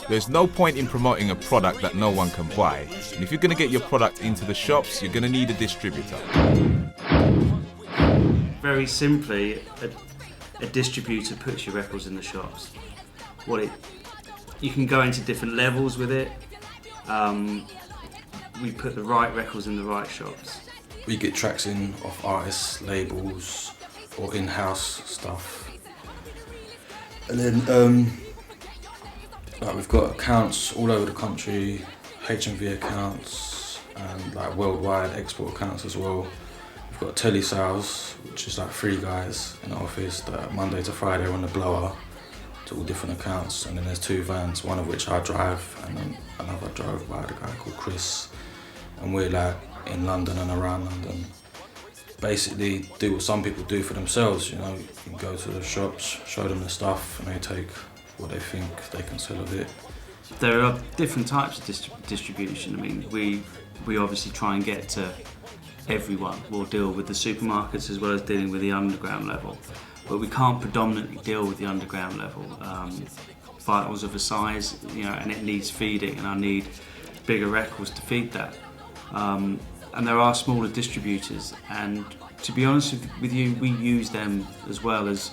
There's no point in promoting a product that no one can buy. And if you're going to get your product into the shops, you're going to need a distributor. Very simply, a distributor puts your records in the shops. You can go into different levels with it. We put the right records in the right shops. We get tracks in off artists, labels, or in-house stuff. And then like we've got accounts all over the country, HMV accounts, and like worldwide export accounts as well. We've got telesales, which is like 3 guys in the office that Monday to Friday are on the blower to all different accounts. And then there's 2 vans, one of which I drive, and then another drove by the guy called Chris. And we're like in London and around London. Basically do what some people do for themselves, you know, you can go to the shops, show them the stuff, and they take what they think they can sell of it. There are different types of distribution. I mean, we obviously try and get to everyone. We'll deal with the supermarkets as well as dealing with the underground level. But we can't predominantly deal with the underground level. Vitals of a size, you know, and it needs feeding, and I need bigger records to feed that. And there are smaller distributors, and to be honest with you, we use them as well as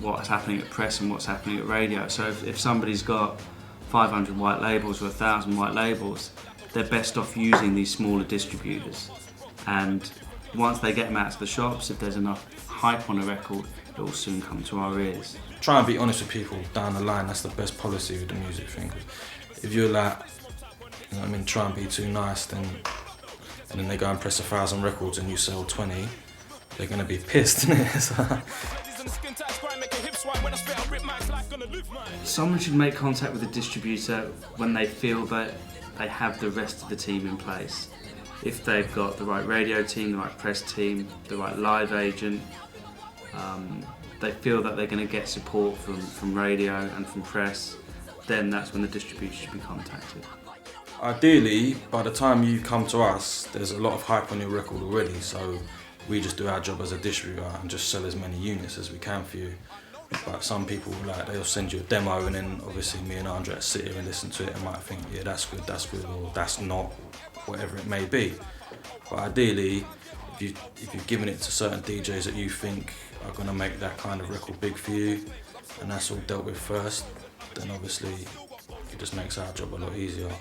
what's happening at press and what's happening at radio. So if somebody's got 500 white labels or 1,000 white labels, they're best off using these smaller distributors. And once they get them out to the shops, if there's enough hype on a record, it will soon come to our ears. Try and be honest with people down the line. That's the best policy with the music thing. If you're like, you know what I mean, try and be too nice, and then they go and press 1,000 records and you sell 20, they're gonna be pissed, innit? Someone should make contact with a distributor when they feel that they have the rest of the team in place. If they've got the right radio team, the right press team, the right live agent, they feel that they're going to get support from radio and from press, then that's when the distributor should be contacted. Ideally, by the time you come to us, there's a lot of hype on your record already, so we just do our job as a distributor and just sell as many units as we can for you. But some people, like, they'll send you a demo, and then obviously me and Andre sit here and listen to it and might think, yeah, that's good, or that's not, whatever it may be. But ideally, if you've given it to certain DJs that you think are going to make that kind of record big for you, and that's all dealt with first, then obviously it just makes our job a lot easier.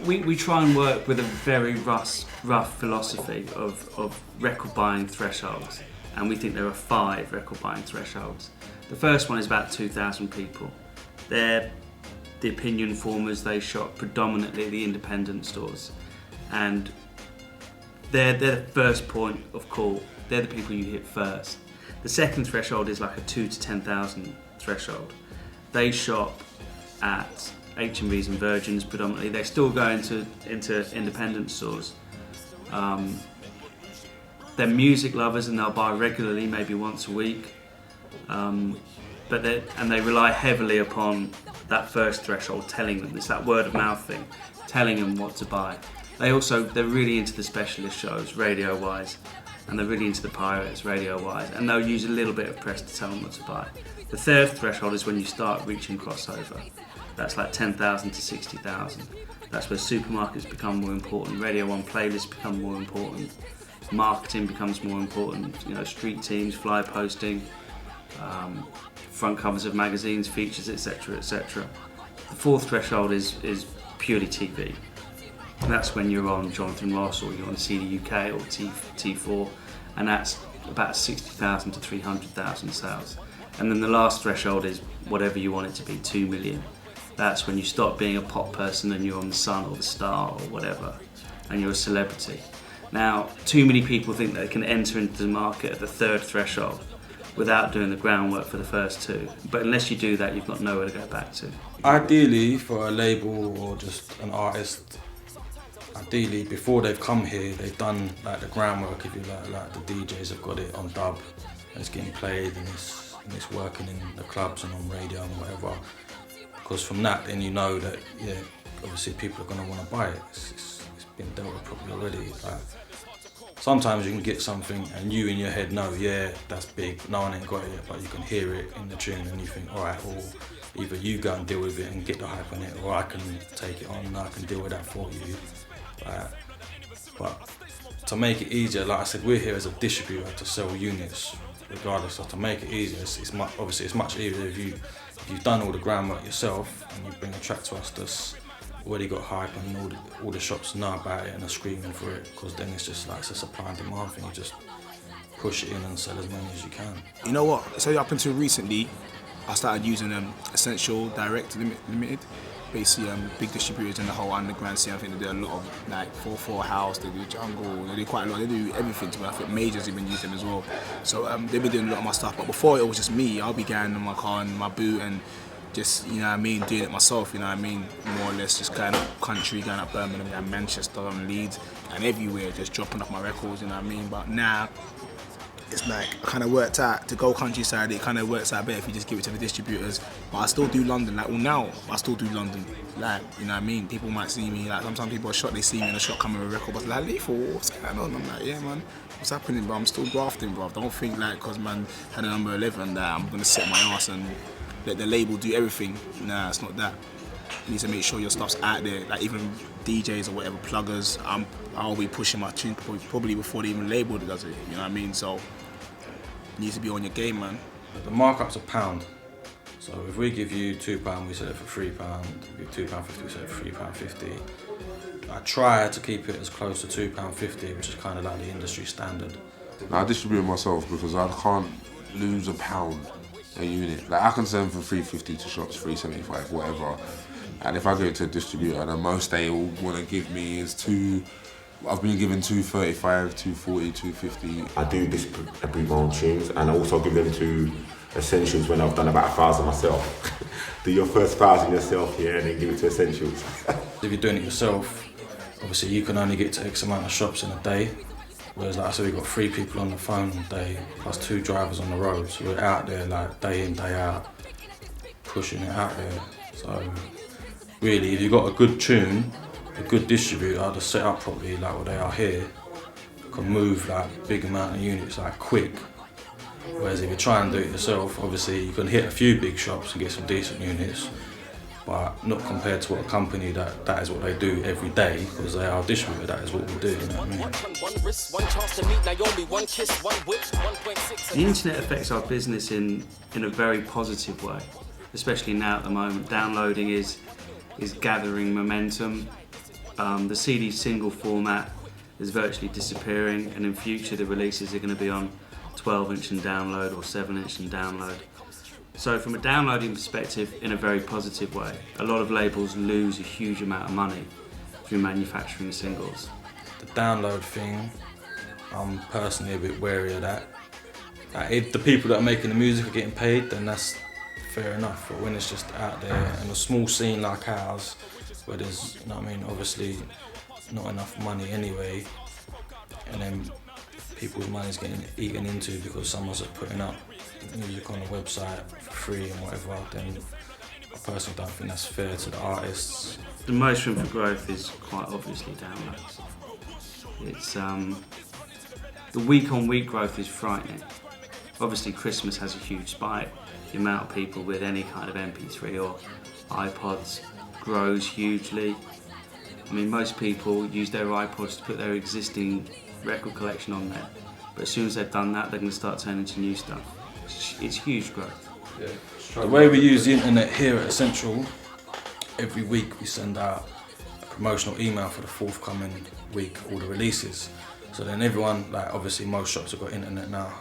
We try and work with a very rough philosophy of record buying thresholds, and we think there are 5 record buying thresholds. The first one is about 2,000 people. They're the opinion formers. They shop predominantly the independent stores, and they're the first point of call. They're the people you hit first. The second threshold is like a 2,000 to 10,000 threshold. They shop at HMVs and Virgins predominantly. They still go into independent stores. They're music lovers and they'll buy regularly, maybe once a week. But they rely heavily upon that first threshold telling them. It's that word of mouth thing, telling them what to buy. They're really into the specialist shows, radio-wise, and they're really into the pirates, radio-wise, and they'll use a little bit of press to tell them what to buy. The third threshold is when you start reaching crossover. That's like 10,000 to 60,000. That's where supermarkets become more important, Radio 1 playlists become more important, marketing becomes more important, you know, street teams, fly posting, front covers of magazines, features, etc., etc. The fourth threshold is purely TV. And that's when you're on Jonathan Ross or you're on CD UK or T4, and that's about 60,000 to 300,000 sales. And then the last threshold is whatever you want it to be, 2 million. That's when you stop being a pop person and you're on the Sun or the Star or whatever, and you're a celebrity. Now, too many people think they can enter into the market at the third threshold without doing the groundwork for the first 2. But unless you do that, you've got nowhere to go back to. Ideally, for a label or just an artist, ideally before they've come here, they've done like the groundwork, if you like the DJs have got it on dub, and it's getting played and it's working in the clubs and on radio and whatever. Because from that, then you know that, yeah, obviously people are going to want to buy it. It's been dealt with properly already. Like, sometimes you can get something and you in your head know, yeah, that's big, no one ain't got it yet, but you can hear it in the tune and you think, all right, well, either you go and deal with it and get the hype on it, or I can take it on and I can deal with that for you. But to make it easier, like I said, we're here as a distributor to sell units, regardless. So to make it easier, obviously it's much easier if you've done all the groundwork yourself and you bring a track to us that's already got hype and all the shops know about it and are screaming for it, because then it's just like it's a supply and demand thing. You just push it in and sell as many as you can. You know what? So up until recently, I started using Essential Direct Limited. Basically, big distributors in the whole underground scene. I think they do a lot of like 4/4 House, they do Jungle, they do quite a lot. They do everything. I think Majors even use them as well. So they've been doing a lot of my stuff. But before it was just me. I'll be going in my car and my boot and just, you know what I mean, doing it myself. You know what I mean, more or less just going up country, going up Birmingham, going Manchester, and Leeds, and everywhere, just dropping off my records. You know what I mean. But now, it's like, I kind of worked out, to go countryside, it kind of works out better if you just give it to the distributors. But I still do London, like, well now, I still do London. Like, you know what I mean? People might see me, like, sometimes people are shocked, they see me in the shop coming with a record, but like, Lethal, what's going on? I'm like, yeah, man, what's happening, bro? I'm still grafting, bro. Don't think, like, because man had a number 11, that I'm going to set my ass and let the label do everything. Nah, it's not that. You need to make sure your stuff's out there, like even DJs or whatever, pluggers, I'll be pushing my tune probably before even the label does it, you know what I mean? So, you need to be on your game, man. The markup's £1. So if we give you £2, we sell it for £3. If you £2.50, we sell it for £3.50. I try to keep it as close to £2.50, which is kind of like the industry standard. I distribute myself because I can't lose £1 a unit. Like I can send for £3.50 to shops, £3.75, whatever. And if I go to a distributor, the most they all want to give me is I've been given £2.35, £2.40, £2.50. I do distribute my own tunes, and I also give them to Essentials when I've done about 1,000 myself. Do your first 1,000 yourself here, and then give it to Essentials. If you're doing it yourself, obviously you can only get to X amount of shops in a day. Whereas like I said, we've got 3 people on the phone a day, plus 2 drivers on the road. So we're out there like day in, day out, pushing it out there. So really, if you've got a good tune, a good distributor to set up properly like what they are here, can move like big amount of units like quick. Whereas if you try and do it yourself, obviously you can hit a few big shops and get some decent units, but not compared to what a company that is what they do every day, because they are a distributor, that is what we do, you know what I mean? The internet affects our business in a very positive way, especially now at the moment. Downloading is gathering momentum. The CD single format is virtually disappearing, and in future the releases are going to be on 12-inch and download or 7-inch and download. So from a downloading perspective, in a very positive way, a lot of labels lose a huge amount of money through manufacturing singles. The download thing, I'm personally a bit wary of that. If the people that are making the music are getting paid, then that's fair enough, but when it's just out there in a small scene like ours, where there's, you know what I mean, obviously not enough money anyway, and then people's money's getting eaten into because someone's just putting up music on the website for free and whatever, then I personally don't think that's fair to the artists. The most room for growth is quite obviously downloads. It's the week-on-week growth is frightening. Obviously Christmas has a huge spike. The amount of people with any kind of MP3 or iPods grows hugely. I mean, most people use their iPods to put their existing record collection on there, but as soon as they've done that, they're going to start turning to new stuff. It's huge growth. Yeah. The way we use the internet here at Essential, every week we send out a promotional email for the forthcoming week, all the releases. So then everyone, like obviously most shops have got internet now,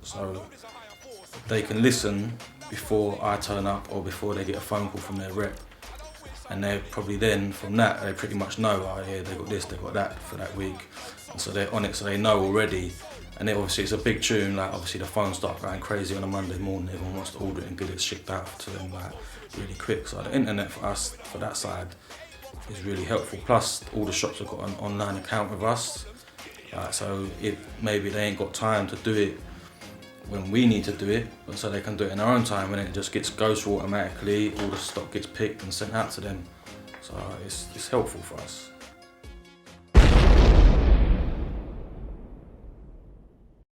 so they can listen before I turn up or before they get a phone call from their rep. And they're probably then, from that, they pretty much know, oh yeah, they got this, they got that for that week. And so they're on it, so they know already. And then obviously it's a big tune, like obviously the phones start going crazy on a Monday morning, everyone wants to order it and get it shipped out to them like really quick. So the internet for us, for that side, is really helpful. Plus all the shops have got an online account with us. So if maybe they ain't got time to do it when we need to do it, but so they can do it in their own time, and it just goes through automatically, all the stock gets picked and sent out to them. So it's helpful for us.